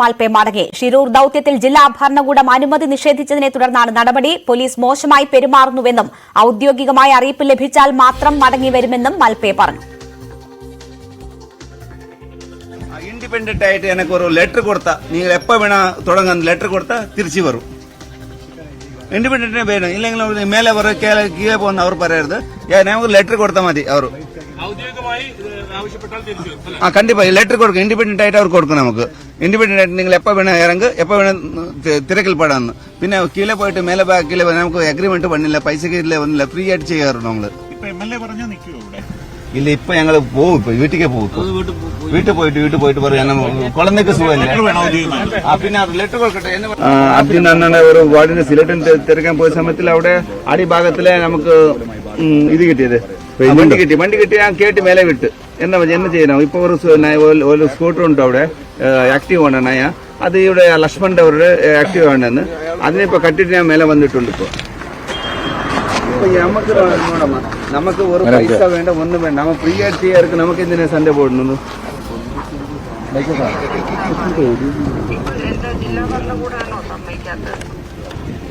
മാൽപേ മടങ്ങി. ഷിരൂർ ദൌത്യത്തിൽ ജില്ലാ ഭരണകൂടം അനുമതി നിഷേധിച്ചതിനെ തുടർന്നാണ് നടപടി. പോലീസ് മോശമായി പെരുമാറുന്നുവെന്നും ഔദ്യോഗികമായ അറിയിപ്പ് ലഭിച്ചാൽ മാത്രം മടങ്ങി വരുമെന്നും മാൽപേ പറഞ്ഞു. ഇൻഡിപെൻഡന്റ് ആയിട്ട് എനിക്ക് ഒരു ലെറ്റർ കൊടുത്താ നിങ്ങൾ എപ്പോ വേണ തുടങ്ങുന്ന ലെറ്റർ കൊടുത്താ തിരിച്ചു വരും. ഇൻഡിപെൻഡന്റിനെ വേണം, ഇല്ലെങ്കിൽ മേലെ കീഴെ പോകുന്ന അവർ പറയരുത്. നമുക്ക് ലെറ്റർ കൊടുത്താൽ മതി. അവർ കണ്ടിപ്പാ ലെറ്റർ കൊടുക്കും. ഇൻഡിപെൻഡന്റ് ആയിട്ട് അവർ കൊടുക്കും. നമുക്ക് ഇൻഡിപെൻഡന്റ് ആയിട്ട് നിങ്ങൾ എപ്പോ വേണം ഇറങ്ങ്, എപ്പോ വേണം തിരക്കിൽ പെടാന്ന്. പിന്നെ കീഴെ പോയിട്ട് മേലെ കീഴെ നമുക്ക് അഗ്രിമെന്റ് പണില്ല, പൈസക്ക് ഒന്നുമില്ല, ഫ്രീ ആയിട്ട് ചെയ്യാറുണ്ട് നമ്മള്. ഇല്ല, ഇപ്പൊ ഞങ്ങള് പോകും, ഇപ്പൊ വീട്ടിലേക്ക് പോകും. വീട്ടിൽ പോയിട്ട് പറയാം കുളന്നേക്ക് സുഖമില്ല. പിന്നെ ലെറ്റർ കൊടുക്കട്ടെ. അബ്ദുൽ അണ്ണന്റെ ഒരു വാർഡിന് സിലറ്റിന് തിരക്കാൻ പോയ സമയത്തിൽ അവിടെ അടിഭാഗത്തിലെ നമുക്ക് ഇത് കിട്ടിയത് വണ്ടി കിട്ടി ഞാൻ കേട്ട് മേലെ വിട്ട് എന്നാ ചെയ്യണം. ഇപ്പൊ ഒരു സ്കൂട്ടർ ഉണ്ട് അവിടെ, ആക്റ്റീവ് ആണ് നയ. അത് ഇവിടെ ലക്ഷ്മണന്റെ ഒരു ആക്റ്റീവ് ആണെന്ന് അതിനിപ്പോ കട്ടിട്ട് ഞാൻ മേലെ വന്നിട്ടുണ്ട്. നമുക്ക് ഒരു പൈസ വേണ്ട, ഒന്നും വേണ്ട. നമ്മൾ ഫ്രീ ആയിട്ട് ചെയ്യാർക്ക് നമുക്ക് എന്തിനാ സൺഡേ പോടുന്നത്?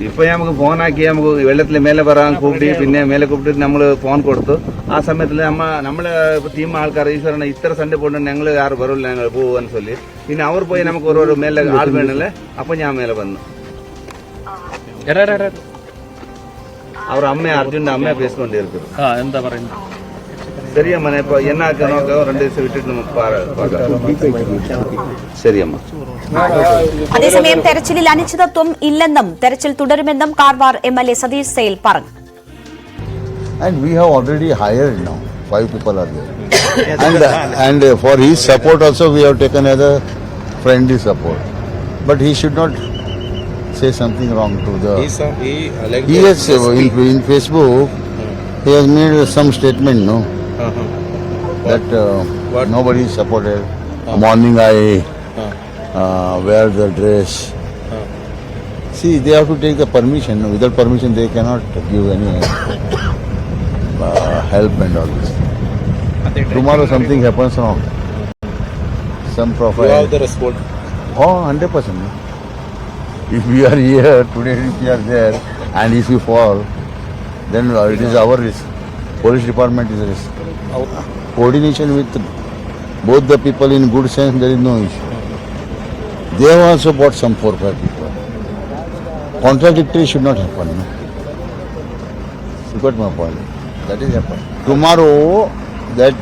ഇപ്പൊ നമുക്ക് ഫോണാക്കി നമുക്ക് വെള്ളത്തിൽ മേലെ വരാൻ കൂട്ടി, പിന്നെ മേലെ കൂപ്പിട്ട് നമ്മള് ഫോൺ കൊടുത്തു. ആ സമയത്തിൽ നമ്മളെ ടീം ആൾക്കാർ ഈശ്വരനെ ഇത്ര സൺഡേ പോയിട്ട് ഞങ്ങൾ ആറ് വരില്ല, ഞങ്ങൾ പോവാന്ന് ചൊല്ലി. പിന്നെ അവർ പോയി നമുക്ക് ഒരു മേലെ ആൾ വേണല്ലേ. അപ്പൊ ഞാൻ മേലെ വന്നു. അവർ അമ്മയെ അർജുന്റെ അമ്മയെ പേസിക്കൊണ്ടിരിക്കും. എന്താ പറയുന്നത്? ശരിയമ്മ, ഇപ്പൊ എന്നാക്ക നോക്കാം. 2 ദിവസം വിട്ടിട്ട് ശരിയമ്മ. അതേസമയം തെരച്ചിലിൽ അനിശ്ചിതത്വം ഇല്ലെന്നും തെരച്ചിൽ തുടരുമെന്നും കാർവാർ MLA സതീഷ് സെയിൽ പറഞ്ഞു. And we have already hired now 5 people are there. and for his support also we have taken as a friendly support. But he should not say something wrong to the. He has in Facebook he has made some statement, no, that nobody supported. Morning I wear the dress. See, they have to take the permission. Without permission they cannot give any help and all this. Tomorrow something happens wrong, some profile. You have the response. Oh, 100%. If we are here today, if we are there, and if we fall, then it is our risk. Police department is a risk. Coordination with both the people in good sense, there is no issue. They have also bought some 4-5 people. Contradictory should not happen. No? You got my point. That is happening. Tomorrow, that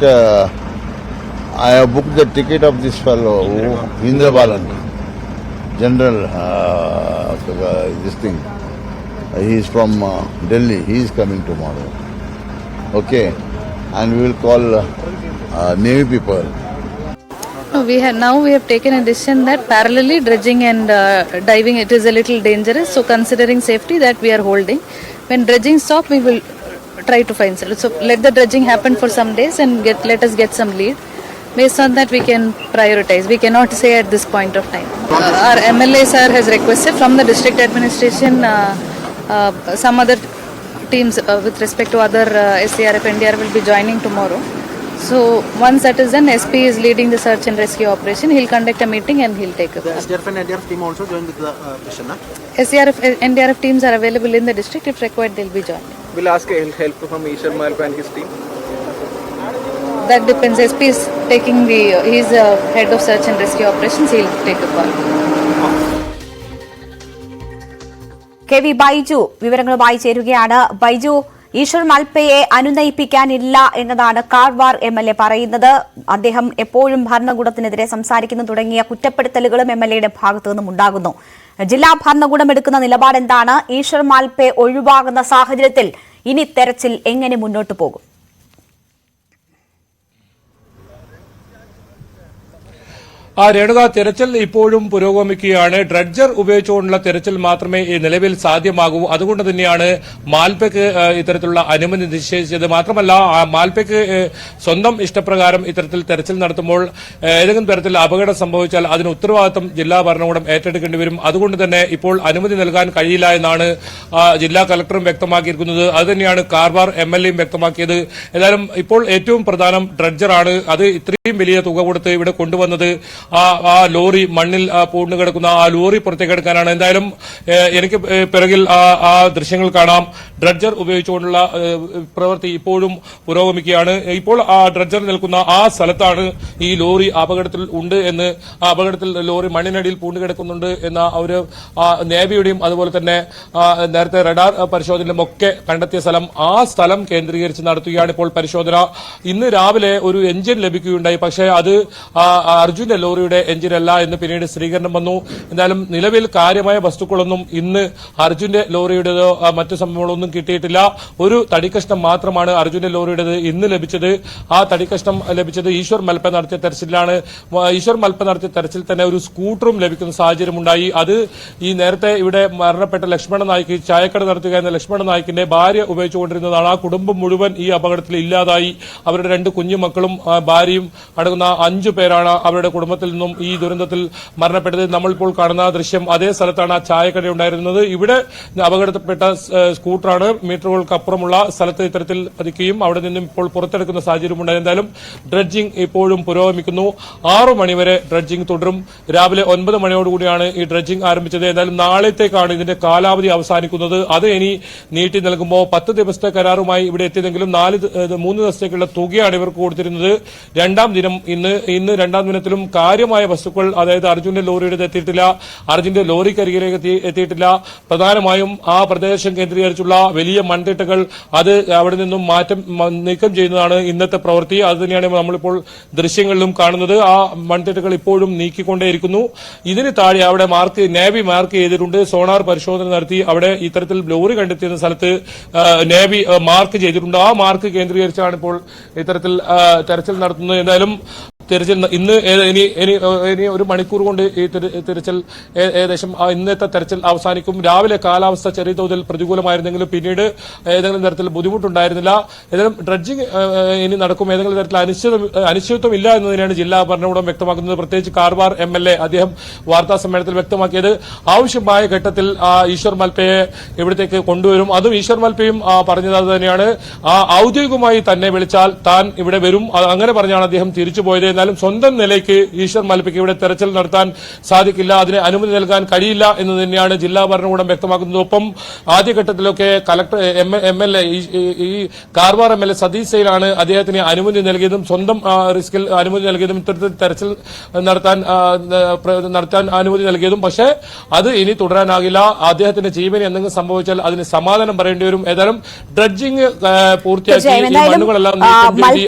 I have booked the ticket of this fellow, Indra Balan. General, this thing. He is from Delhi. He is coming tomorrow. Okay, and we will call Navy people. No, we have taken a decision that parallelly dredging and diving it is a little dangerous. So considering safety, that we are holding. When dredging stop, we will try to find solution. So let the dredging happen for some days and let us get some lead. Based on that, we can prioritize. We cannot say at this point of time. Our MLA sir has requested from the district administration some other teams with respect to other SCRF, NDRF will be joining tomorrow. So once that is done, SP is leading the search and rescue operation. He'll conduct a meeting and he'll take up. SDRF and NDRF team also join with the mission. SCRF, NDRF teams are available in the district. If required, they'll be joining. Will ask help from Ishar Malpa and his team. That depends. SP is taking he's head of search and rescue operations. He'll take a call. KV Baiju വിവരങ്ങളുമായി ചേരുകയാണ്. ബൈജു, ഈശ്വർ മാൽപയെ അനുനയിപ്പിക്കാനില്ല എന്നതാണ് Karwar MLA പറയുന്നത്. അദ്ദേഹം എപ്പോഴും ഭരണകൂടത്തിനെതിരെ സംസാരിക്കുന്നു തുടങ്ങിയ കുറ്റപ്പെടുത്തലുകളും MLAയുടെ ഭാഗത്തു നിന്നും ഉണ്ടാകുന്നു. ജില്ലാ ഭരണകൂടം എടുക്കുന്ന നിലപാട് എന്താണ്? ഈശ്വർ മാൽപെ ഒഴിവാകുന്ന സാഹചര്യത്തിൽ ഇനി തെരച്ചിൽ എങ്ങനെ മുന്നോട്ട് പോകും? രേണുക, തെരച്ചിൽ ഇപ്പോഴും പുരോഗമിക്കുകയാണ്. ഡ്രഡ്ജർ ഉപയോഗിച്ചുകൊണ്ടുള്ള തെരച്ചിൽ മാത്രമേ ഈ നിലവിൽ സാധ്യമാകൂ. അതുകൊണ്ട് തന്നെയാണ് മാൽപയ്ക്ക് ഇത്തരത്തിലുള്ള അനുമതി നിഷേധിച്ചത്. മാത്രമല്ല, മാൽപയ്ക്ക് സ്വന്തം ഇഷ്ടപ്രകാരം ഇത്തരത്തിൽ തെരച്ചിൽ നടത്തുമ്പോൾ ഏതെങ്കിലും തരത്തിൽ അപകടം സംഭവിച്ചാൽ അതിന് ഉത്തരവാദിത്തം ജില്ലാ ഭരണകൂടം ഏറ്റെടുക്കേണ്ടി വരും. അതുകൊണ്ട് തന്നെ ഇപ്പോൾ അനുമതി നൽകാൻ കഴിയില്ല എന്നാണ് ജില്ലാ കളക്ടറും വ്യക്തമാക്കിയിരിക്കുന്നത്. അതുതന്നെയാണ് കാർവാർ MLAയും വ്യക്തമാക്കിയത്. ഏതായാലും ഇപ്പോൾ ഏറ്റവും പ്രധാനം ഡ്രഡ്ജറാണ്. അത് ഇത്രയും വലിയ തുക കൊടുത്ത് ഇവിടെ കൊണ്ടുവന്നത് ആ ലോറി മണ്ണിൽ പൂർണ്ണ കിടക്കുന്ന ആ ലോറി പുറത്തേക്ക് എടുക്കാനാണ്. എന്തായാലും എനിക്ക് പിറകിൽ ആ ദൃശ്യങ്ങൾ കാണാം. ഡ്രഡ്ജർ ഉപയോഗിച്ചുകൊണ്ടുള്ള പ്രവൃത്തി ഇപ്പോഴും പുരോഗമിക്കുകയാണ്. ഇപ്പോൾ ആ ഡ്രഡ്ജർ നിൽക്കുന്ന ആ സ്ഥലത്താണ് ഈ ലോറി അപകടത്തിൽ ഉണ്ട് എന്ന്, ആ അപകടത്തിൽ ലോറി മണ്ണിനടിയിൽ പൂണ്ടുകിടക്കുന്നുണ്ട് എന്ന ഒരു നേവിയുടെയും അതുപോലെ തന്നെ നേരത്തെ റഡാർ പരിശോധനയിലും ഒക്കെ കണ്ടെത്തിയ സ്ഥലം, ആ സ്ഥലം കേന്ദ്രീകരിച്ച് നടത്തുകയാണ് ഇപ്പോൾ പരിശോധന. ഇന്ന് രാവിലെ ഒരു എഞ്ചിൻ ലഭിക്കുകയുണ്ടായി. പക്ഷേ അത് അർജുന്റെ ലോറിയുടെ എഞ്ചിനല്ല എന്ന് പിന്നീട് സ്ഥിരീകരണം വന്നു. എന്തായാലും നിലവിൽ കാര്യമായ വസ്തുക്കളൊന്നും ഇന്ന് അർജുന്റെ ലോറിയുടേതോ മറ്റു സംഭവങ്ങളൊന്നും കിട്ടിയിട്ടില്ല. ഒരു തടിക്കഷ്ണം മാത്രമാണ് അർജുന്റെ ലോറിയുടേത് ഇന്ന് ലഭിച്ചത്. ആ തടിക്കഷ്ണം ലഭിച്ചത് ഈശ്വർ മൽപ്പ നടത്തിയ തെരച്ചിലാണ്. ഈശ്വർ മൽപ്പ നടത്തിയ തെരച്ചിൽ തന്നെ ഒരു സ്കൂട്ടറും ലഭിക്കുന്ന സാഹചര്യമുണ്ടായി. അത് ഈ നേരത്തെ ഇവിടെ മരണപ്പെട്ട ലക്ഷ്മണ നായിക്ക്, ചായക്കട നടത്തുക എന്ന ലക്ഷ്മണ നായിക്കിന്റെ ഭാര്യ ഉപയോഗിച്ചുകൊണ്ടിരുന്നതാണ്. ആ കുടുംബം മുഴുവൻ ഈ അപകടത്തിൽ ഇല്ലാതായി. അവരുടെ 2 കുഞ്ഞുമക്കളും ഭാര്യയും അടങ്ങുന്ന 5 പേരാണ് അവരുടെ കുടുംബത്തിൽ നിന്നും ഈ ദുരന്തത്തിൽ മരണപ്പെട്ടത്. നമ്മളിപ്പോൾ കാണുന്ന ദൃശ്യം അതേ സ്ഥലത്താണ് ആ ചായക്കട ഉണ്ടായിരുന്നത്. ഇവിടെ അപകടപ്പെട്ട സ്കൂട്ടറാണ് മീറ്ററുകൾക്കപ്പുറമുള്ള സ്ഥലത്ത് ഇത്തരത്തിൽ പതിക്കുകയും അവിടെ നിന്നും ഇപ്പോൾ പുറത്തെടുക്കുന്ന സാഹചര്യമുണ്ടായി. എന്തായാലും ഡ്രഡ്ജിംഗ് ഇപ്പോഴും പുരോഗമിക്കുന്നു. 6 മണിവരെ ഡ്രഡ്ജിംഗ് തുടരും. രാവിലെ 9 മണിയോടുകൂടിയാണ് ഈ ഡ്രഡ്ജിംഗ് ആരംഭിച്ചത്. എന്തായാലും നാളത്തേക്കാണ് ഇതിന്റെ കാലാവധി അവസാനിക്കുന്നത്. അത് ഇനി നീട്ടി നൽകുമ്പോൾ 10 ദിവസത്തെ കരാറുമായി ഇവിടെ എത്തിയതെങ്കിലും 3 ദിവസത്തേക്കുള്ള തുകയാണ് ഇവർക്ക് കൊടുത്തിരുന്നത്. രണ്ടാം ദിനം ഇന്ന് രണ്ടാം ദിനത്തിലും കാര്യമായ വസ്തുക്കൾ, അതായത് അർജുന്റെ ലോറിയുടെ എത്തിയിട്ടില്ല, അർജുന്റെ ലോറിക്കരികിലേക്ക് എത്തിയിട്ടില്ല. പ്രധാനമായും ആ പ്രദേശം കേന്ദ്രീകരിച്ചുള്ള വലിയ മൺതിട്ടകൾ അത് അവിടെ നിന്നും നീക്കം ചെയ്യുന്നതാണ് ഇന്നത്തെ പ്രവൃത്തി. അത് തന്നെയാണ് നമ്മളിപ്പോൾ ദൃശ്യങ്ങളിലും കാണുന്നത്. ആ മൺതിട്ടകൾ ഇപ്പോഴും നീക്കിക്കൊണ്ടേയിരിക്കുന്നു. ഇതിന് താഴെ അവിടെ നേവി മാർക്ക് ചെയ്തിട്ടുണ്ട്. സോണാർ പരിശോധന നടത്തി അവിടെ ഇത്തരത്തിൽ ലോറി കണ്ടെത്തിയ സ്ഥലത്ത് നേവി മാർക്ക് ചെയ്തിട്ടുണ്ട്. ആ മാർക്ക് കേന്ദ്രീകരിച്ചാണ് ഇപ്പോൾ ഇത്തരത്തിൽ തെരച്ചിൽ നടത്തുന്നത്. എന്തായാലും തെരച്ചിൽ ഇനി 1 മണിക്കൂർ കൊണ്ട് ഈ തെരച്ചിൽ ഏകദേശം ഇന്നത്തെ തെരച്ചിൽ അവസാനിക്കും. രാവിലെ കാലാവസ്ഥ ചെറിയ തോതിൽ പ്രതികൂലമായിരുന്നെങ്കിലും പിന്നീട് ഏതെങ്കിലും തരത്തിൽ ബുദ്ധിമുട്ടുണ്ടായിരുന്നില്ല. ഏതായാലും ഡ്രഡ്ജിംഗ് ഇനി നടക്കും. ഏതെങ്കിലും തരത്തിൽ അനിശ്ചിതത്വം ഇല്ല എന്ന് തന്നെയാണ് ജില്ലാ ഭരണകൂടം വ്യക്തമാക്കുന്നത്. പ്രത്യേകിച്ച് കാർവാർ MLA അദ്ദേഹം വാർത്താ സമ്മേളനത്തിൽ വ്യക്തമാക്കിയത് ആവശ്യമായ ഘട്ടത്തിൽ ഈശ്വർ മൽപ്പയെ ഇവിടത്തേക്ക് കൊണ്ടുവരും. അതും ഈശ്വർ മൽപ്പയും പറഞ്ഞത് അത് തന്നെയാണ്. ഔദ്യോഗികമായി തന്നെ വിളിച്ചാൽ താൻ ഇവിടെ വരും, അങ്ങനെ പറഞ്ഞാണ് അദ്ദേഹം തിരിച്ചുപോയത്. എന്നാലും സ്വന്തം നിലയ്ക്ക് ഈശ്വർ മൽപ്പയ്ക്ക് ഇവിടെ തെരച്ചിൽ നടത്താൻ സാധിക്കില്ല, അതിന് അനുമതി നൽകാൻ കഴിയില്ല എന്ന് തന്നെയാണ് ജില്ലാ ഭരണകൂടം വ്യക്തമാക്കുന്നത്. ഒപ്പം ആദ്യഘട്ടത്തിലൊക്കെ കളക്ടർ MLA ഈ കാർവാർ MLA സതീഷ് സെയിലാണ് അദ്ദേഹത്തിന് അനുമതി നൽകിയതും സ്വന്തം റിസ്കിൽ അനുമതി നൽകിയതും ഇത്തരത്തിൽ തെരച്ചിൽ നടത്താൻ അനുമതി നൽകിയതും. പക്ഷേ അത് ഇനി തുടരാനാകില്ല. അദ്ദേഹത്തിന്റെ ജീവന് എന്തെങ്കിലും സംഭവിച്ചാൽ അതിന് സമാധാനം പറയേണ്ടി വരും. ഏതായാലും ഡ്രഡ്ജിംഗ് പൂർത്തിയാക്കി ഈ മണ്ണുകളെല്ലാം നീക്കം ചെയ്ത്